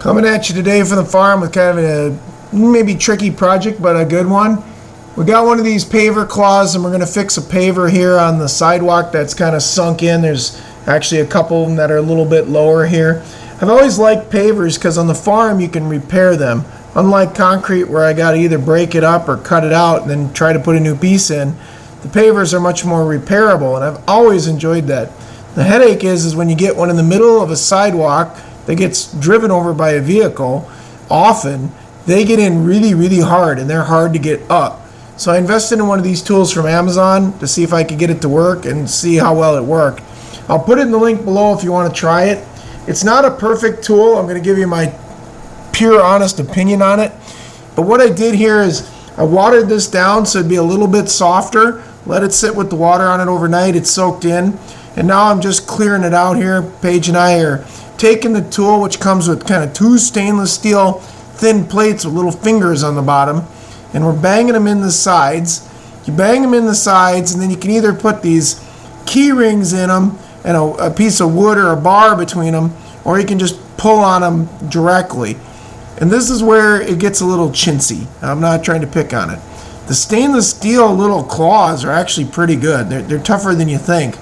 Coming at you today from the farm with kind of a maybe tricky project, but a good one. We got one of these paver claws, and we're going to fix a paver here on the sidewalk that's kind of sunk in. There's actually a couple of them that are a little bit lower here. I've always liked pavers because on the farm you can repair them. Unlike concrete where I got to either break it up or cut it out and then try to put a new piece in, the pavers are much more repairable, and I've always enjoyed that. The headache is when you get one in the middle of a sidewalk that gets driven over by a vehicle. Often they get in really hard, and they're hard to get up. So I invested in one of these tools from Amazon to see if I could get it to work and see how well it worked. I'll put it in the link below if you want to try it. It's not a perfect tool. I'm going to give you my pure honest opinion on it, but what I did here is I watered this down so it'd be a little bit softer, let it sit with the water on it overnight. It's soaked in, and now I'm just clearing it out here. Paige and I are taking the tool, which comes with kind of two stainless steel thin plates with little fingers on the bottom, and we're banging them in the sides. You bang them in the sides, and then you can either put these key rings in them and a piece of wood or a bar between them, or you can just pull on them directly. And this is where it gets a little chintzy. I'm not trying to pick on it. The stainless steel little claws are actually pretty good. They're tougher than you think.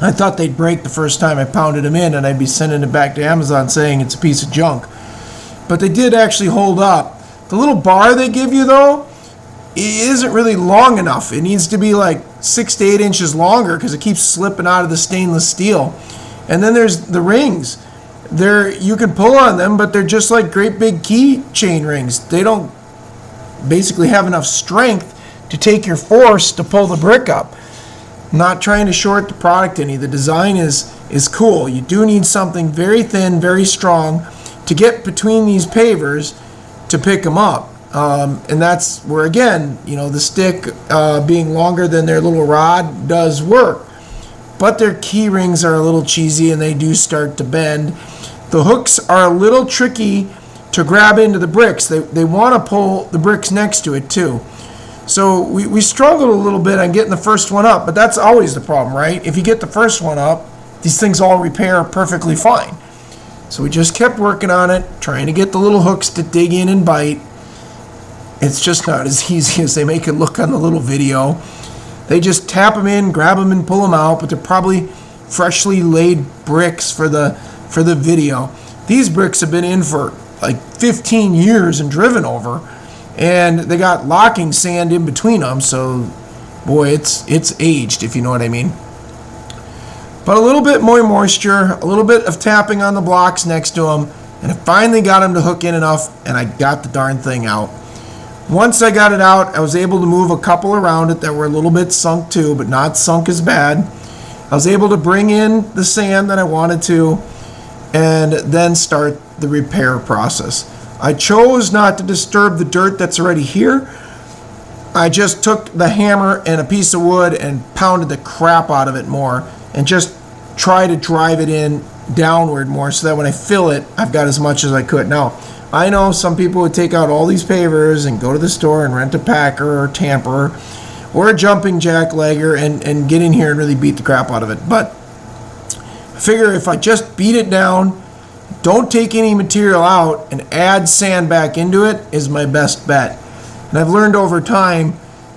I thought they'd break the first time I pounded them in, and I'd be sending it back to Amazon saying it's a piece of junk. But they did actually hold up. The little bar they give you, though, it isn't really long enough. It needs to be like 6 to 8 inches longer because it keeps slipping out of the stainless steel. And then there's the rings. You can pull on them, but they're just like great big keychain rings. They don't basically have enough strength to take your force to pull the brick up. I'm not trying to short the product any. The design is cool. You do need something very thin, very strong to get between these pavers to pick them up. And that's where, again, the stick being longer than their little rod does work. But their key rings are a little cheesy, and they do start to bend. The hooks are a little tricky to grab into the bricks. They want to pull the bricks next to it too. So we struggled a little bit on getting the first one up, but that's always the problem, right? If you get the first one up, these things all repair perfectly fine. So we just kept working on it, trying to get the little hooks to dig in and bite. It's just not as easy as they make it look on the little video. They just tap them in, grab them, and pull them out, but they're probably freshly laid bricks for the video. These bricks have been in for like 15 years and driven over, and they got locking sand in between them, so boy, it's aged, if you know what I mean. But a little bit more moisture, a little bit of tapping on the blocks next to them, and I finally got them to hook in enough, and I got the darn thing out. Once I got it out, I was able to move a couple around it that were a little bit sunk too, but not sunk as bad. I was able to bring in the sand that I wanted to, and then start the repair process. I chose not to disturb the dirt that's already here. I just took the hammer and a piece of wood and pounded the crap out of it more, and just try to drive it in downward more so that when I fill it, I've got as much as I could. Now, I know some people would take out all these pavers and go to the store and rent a packer or tamper or a jumping jack legger and get in here and really beat the crap out of it. But I figure if I just beat it down, don't take any material out, and add sand back into it is my best bet. And I've learned over time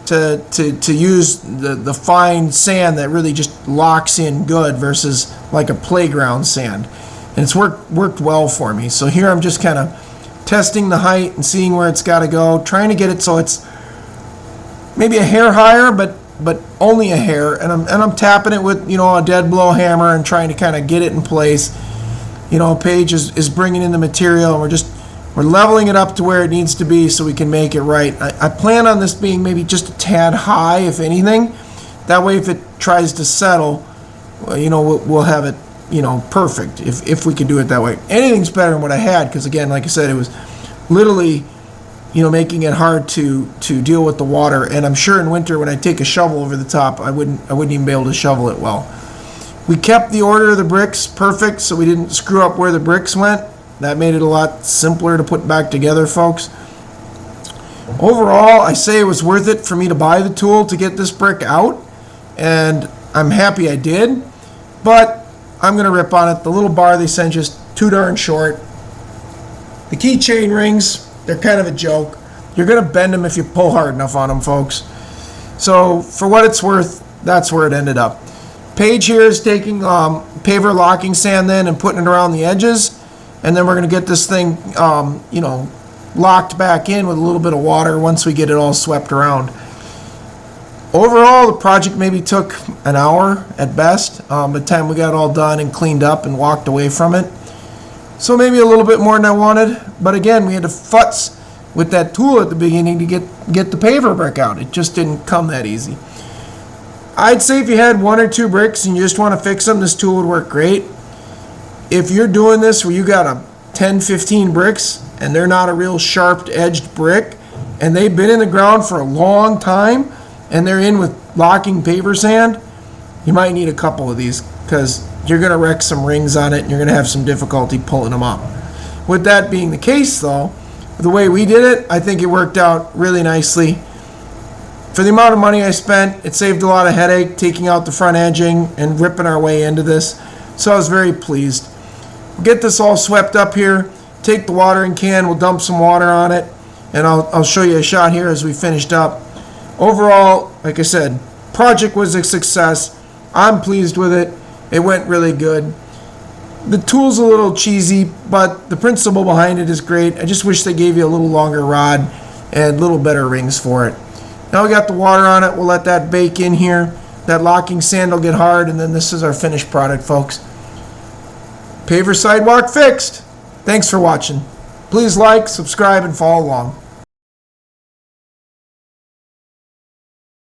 to use the fine sand that really just locks in good versus like a playground sand. And it's worked well for me. So here I'm just kind of testing the height and seeing where it's got to go, trying to get it so it's maybe a hair higher, but only a hair. And I'm tapping it with a dead blow hammer and trying to kind of get it in place. Paige is bringing in the material, and we're leveling it up to where it needs to be so we can make it right. I plan on this being maybe just a tad high, if anything. That way, if it tries to settle, we'll have it, perfect if we can do it that way. Anything's better than what I had, because again, like I said, it was literally, making it hard to deal with the water. And I'm sure in winter when I take a shovel over the top, I wouldn't even be able to shovel it well. We kept the order of the bricks perfect, so we didn't screw up where the bricks went. That made it a lot simpler to put back together, folks. Overall, I say it was worth it for me to buy the tool to get this brick out, and I'm happy I did, but I'm going to rip on it. The little bar they sent just too darn short. The keychain rings, they're kind of a joke. You're going to bend them if you pull hard enough on them, folks. So for what it's worth, that's where it ended up. Paige here is taking paver locking sand then and putting it around the edges, and then we're going to get this thing, locked back in with a little bit of water once we get it all swept around. Overall, the project maybe took an hour at best by the time we got it all done and cleaned up and walked away from it. So maybe a little bit more than I wanted, but again, we had to futz with that tool at the beginning to get the paver brick out. It just didn't come that easy. I'd say if you had 1 or 2 bricks and you just want to fix them, this tool would work great. If you're doing this where you got a 10, 15 bricks and they're not a real sharp edged brick and they've been in the ground for a long time and they're in with locking paver sand, you might need a couple of these because you're going to wreck some rings on it and you're going to have some difficulty pulling them up. With that being the case though, the way we did it, I think it worked out really nicely. For the amount of money I spent, it saved a lot of headache taking out the front edging and ripping our way into this. So I was very pleased. We'll get this all swept up here, take the watering can, we'll dump some water on it, and I'll show you a shot here as we finished up. Overall, like I said, project was a success. I'm pleased with it. It went really good. The tool's a little cheesy, but the principle behind it is great. I just wish they gave you a little longer rod and a little better rings for it. Now we got the water on it. We'll let that bake in here. That locking sand will get hard, and then this is our finished product, folks. Paver sidewalk fixed. Thanks for watching. Please like, subscribe, and follow along.